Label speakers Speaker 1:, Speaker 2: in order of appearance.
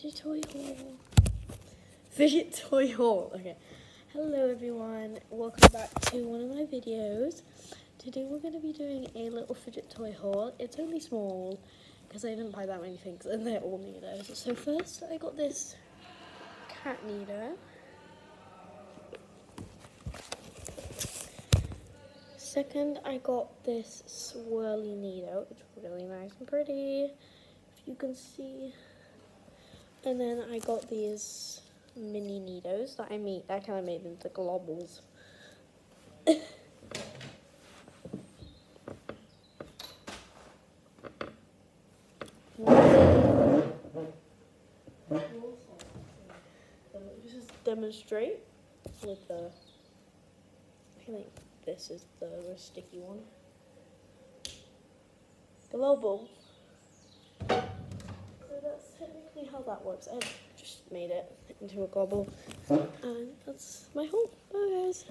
Speaker 1: Fidget toy haul. Fidget toy haul. Okay. Hello everyone. Welcome back to one of my videos. Today we're going to be doing a little fidget toy haul. It's only small because I didn't buy that many things and they're all Nidos. So first I got this cat Nido. Second I got this swirly Nido. It's really nice and pretty, if you can see. And then I got these mini Nidos that I kind of made into globbles. Just demonstrate with the, I think this is the sticky one. Global. So that's technically how that works. I just made it into a global, and that's my haul. Bye guys.